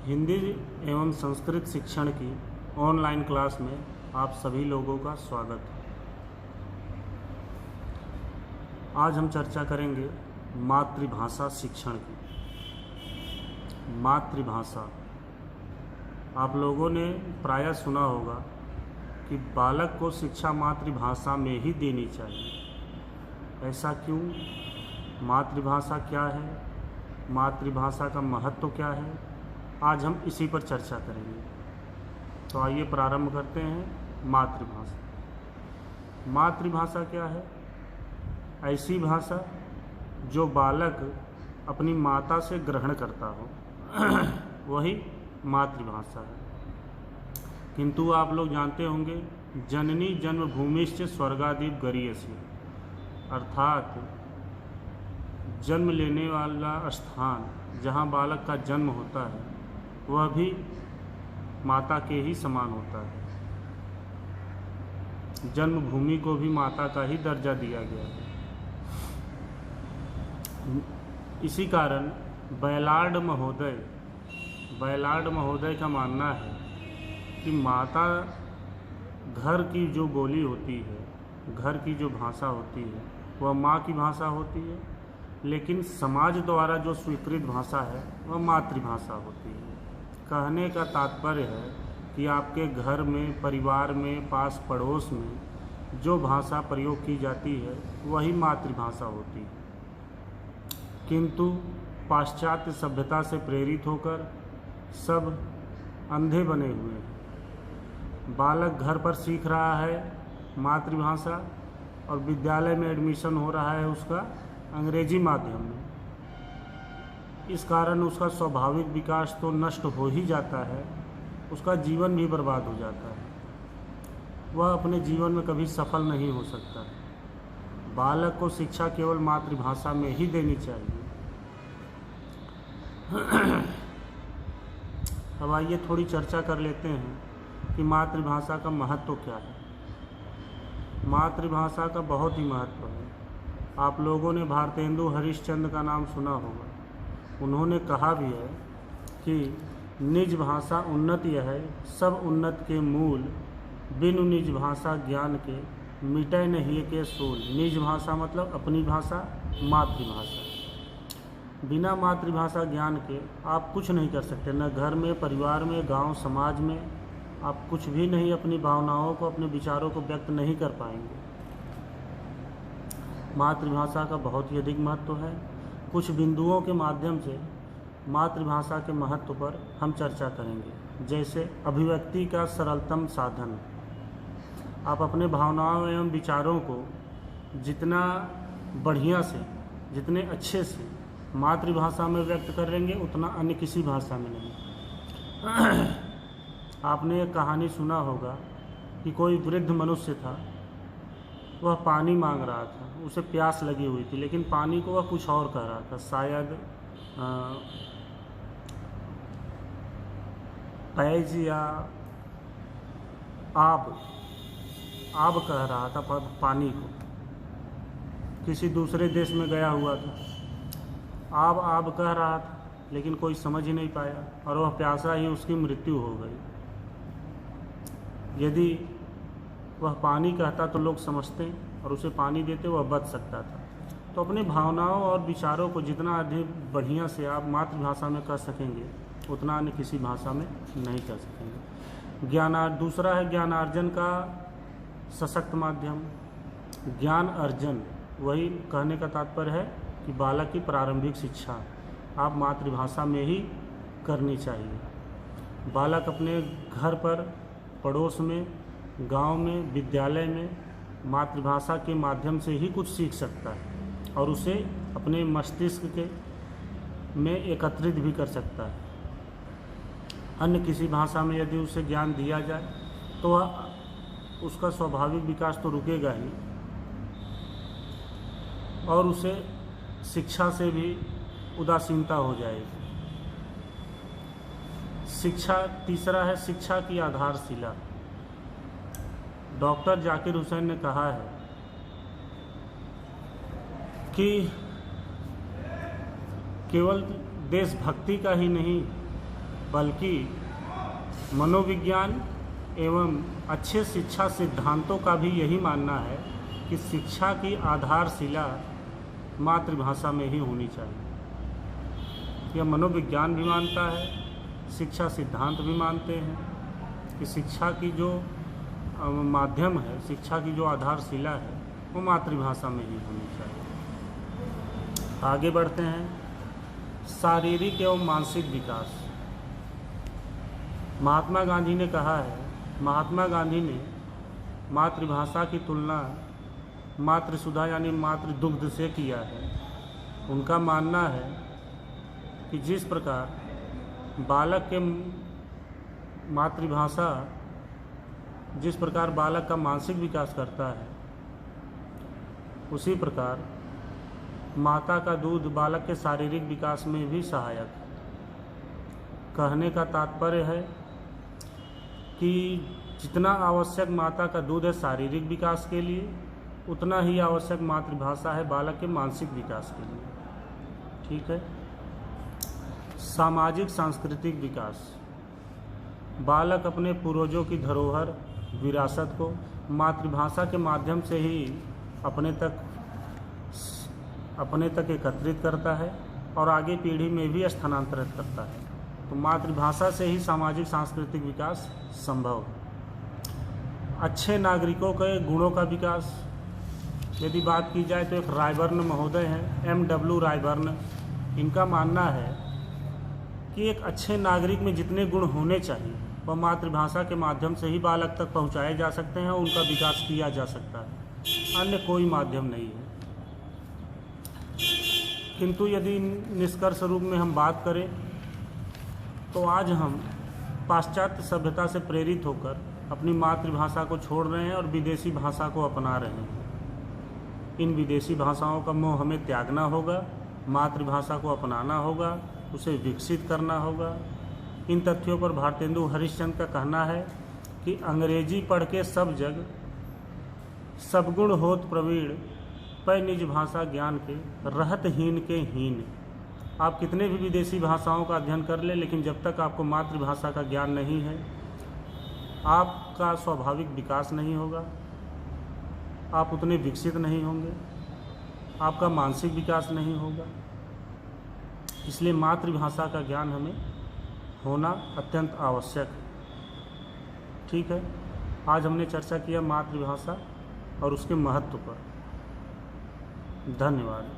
हिंदी एवं संस्कृत शिक्षण की ऑनलाइन क्लास में आप सभी लोगों का स्वागत है। आज हम चर्चा करेंगे मातृभाषा शिक्षण की। मातृभाषा, आप लोगों ने प्रायः सुना होगा कि बालक को शिक्षा मातृभाषा में ही देनी चाहिए। ऐसा क्यों? मातृभाषा क्या है? मातृभाषा का महत्व क्या है? आज हम इसी पर चर्चा करेंगे। तो आइए प्रारंभ करते हैं। मातृभाषा। मातृभाषा क्या है? ऐसी भाषा जो बालक अपनी माता से ग्रहण करता हो वही मातृभाषा है। किंतु आप लोग जानते होंगे, जननी जन्मभूमिश्च स्वर्गादीप गरीयसी, अर्थात जन्म लेने वाला स्थान जहाँ बालक का जन्म होता है वह भी माता के ही समान होता है। जन्मभूमि को भी माता का ही दर्जा दिया गया है। इसी कारण बैलार्ड महोदय का मानना है कि माता घर की जो बोली होती है, घर की जो भाषा होती है वह माँ की भाषा होती है, लेकिन समाज द्वारा जो स्वीकृत भाषा है वह मातृभाषा होती है। कहने का तात्पर्य है कि आपके घर में, परिवार में, पास पड़ोस में जो भाषा प्रयोग की जाती है वही मातृभाषा होती है। किंतु पाश्चात्य सभ्यता से प्रेरित होकर सब अंधे बने हुए हैं। बालक घर पर सीख रहा है मातृभाषा और विद्यालय में एडमिशन हो रहा है उसका अंग्रेजी माध्यम में। इस कारण उसका स्वाभाविक विकास तो नष्ट हो ही जाता है, उसका जीवन भी बर्बाद हो जाता है। वह अपने जीवन में कभी सफल नहीं हो सकता। बालक को शिक्षा केवल मातृभाषा में ही देनी चाहिए। अब आइए थोड़ी चर्चा कर लेते हैं कि मातृभाषा का महत्व क्या है। मातृभाषा का बहुत ही महत्व है। आप लोगों ने भारतेंदु हरिश्चंद्र का नाम सुना होगा। उन्होंने कहा भी है कि निज भाषा उन्नति है, सब उन्नत के मूल, बिनु निज भाषा ज्ञान के, मिटै नहीं के सोल। निज भाषा मतलब अपनी भाषा, मातृभाषा। बिना मातृभाषा ज्ञान के आप कुछ नहीं कर सकते। न घर में, परिवार में, गांव समाज में आप कुछ भी नहीं, अपनी भावनाओं को, अपने विचारों को व्यक्त नहीं कर पाएंगे। मातृभाषा का बहुत ही अधिक महत्व है। कुछ बिंदुओं के माध्यम से मातृभाषा के महत्व पर हम चर्चा करेंगे। जैसे अभिव्यक्ति का सरलतम साधन। आप अपने भावनाओं एवं विचारों को जितना बढ़िया से, जितने अच्छे से मातृभाषा में व्यक्त करेंगे उतना अन्य किसी भाषा में नहीं। आपने एक कहानी सुना होगा कि कोई वृद्ध मनुष्य था, वह पानी मांग रहा था, उसे प्यास लगी हुई थी, लेकिन पानी को वह कुछ और कह रहा था। शायद पैज या आब कह रहा था पानी को। किसी दूसरे देश में गया हुआ था, आब कह रहा था, लेकिन कोई समझ ही नहीं पाया और वह प्यासा ही उसकी मृत्यु हो गई। यदि वह पानी कहता तो लोग समझते और उसे पानी देते, वह बच सकता था। तो अपनी भावनाओं और विचारों को जितना अधिक बढ़िया से आप मातृभाषा में कह सकेंगे उतना अन्य किसी भाषा में नहीं कह सकेंगे। दूसरा है ज्ञानार्जन का सशक्त माध्यम। ज्ञान अर्जन, वही कहने का तात्पर्य है कि बालक की प्रारंभिक शिक्षा आप मातृभाषा में ही करनी चाहिए। बालक अपने घर पर, पड़ोस में, गांव में, विद्यालय में मातृभाषा के माध्यम से ही कुछ सीख सकता है और उसे अपने मस्तिष्क के में एकत्रित भी कर सकता है। अन्य किसी भाषा में यदि उसे ज्ञान दिया जाए तो वह उसका स्वाभाविक विकास तो रुकेगा ही और उसे शिक्षा से भी उदासीनता हो जाएगी। शिक्षा, तीसरा है शिक्षा की आधारशिला। डॉक्टर जाकिर हुसैन ने कहा है कि केवल देशभक्ति का ही नहीं बल्कि मनोविज्ञान एवं अच्छे शिक्षा सिद्धांतों का भी यही मानना है कि शिक्षा की आधारशिला मातृभाषा में ही होनी चाहिए। यह मनोविज्ञान भी मानता है, शिक्षा सिद्धांत भी मानते हैं कि शिक्षा की जो माध्यम है, शिक्षा की जो आधारशिला है, वो मातृभाषा में ही होनी चाहिए। आगे बढ़ते हैं। शारीरिक एवं मानसिक विकास। महात्मा गांधी ने कहा है, महात्मा गांधी ने मातृभाषा की तुलना मातृसुधा यानी मातृदुग्ध से किया है। उनका मानना है कि जिस प्रकार बालक के मातृभाषा जिस प्रकार बालक का मानसिक विकास करता है, उसी प्रकार माता का दूध बालक के शारीरिक विकास में भी सहायक है। कहने का तात्पर्य है कि जितना आवश्यक माता का दूध है शारीरिक विकास के लिए, उतना ही आवश्यक मातृभाषा है बालक के मानसिक विकास के लिए। ठीक है। सामाजिक सांस्कृतिक विकास। बालक अपने पूर्वजों की धरोहर विरासत को मातृभाषा के माध्यम से ही अपने तक एकत्रित करता है और आगे पीढ़ी में भी स्थानांतरित करता है। तो मातृभाषा से ही सामाजिक सांस्कृतिक विकास संभव है। अच्छे नागरिकों के गुणों का विकास। यदि बात की जाए तो एक रायबर्न महोदय हैं, M.W. रायबर्न। इनका मानना है कि एक अच्छे नागरिक में जितने गुण होने चाहिए वह मातृभाषा के माध्यम से ही बालक तक पहुंचाए जा सकते हैं और उनका विकास किया जा सकता है, अन्य कोई माध्यम नहीं है। किंतु यदि निष्कर्ष रूप में हम बात करें तो आज हम पाश्चात्य सभ्यता से प्रेरित होकर अपनी मातृभाषा को छोड़ रहे हैं और विदेशी भाषा को अपना रहे हैं। इन विदेशी भाषाओं का मोह हमें त्यागना होगा, मातृभाषा को अपनाना होगा, उसे विकसित करना होगा। इन तथ्यों पर भारतेंदु हरिश्चंद्र का कहना है कि अंग्रेजी पढ़ के सब जग सबगुण होत प्रवीण, पै निज भाषा ज्ञान के रहत हीन के हीन। आप कितने भी विदेशी भाषाओं का अध्ययन कर लें, लेकिन जब तक आपको मातृभाषा का ज्ञान नहीं है, आपका स्वाभाविक विकास नहीं होगा, आप उतने विकसित नहीं होंगे, आपका मानसिक विकास नहीं होगा। इसलिए मातृभाषा का ज्ञान हमें होना अत्यंत आवश्यक है। ठीक है। आज हमने चर्चा किया मातृभाषा और उसके महत्व पर। धन्यवाद।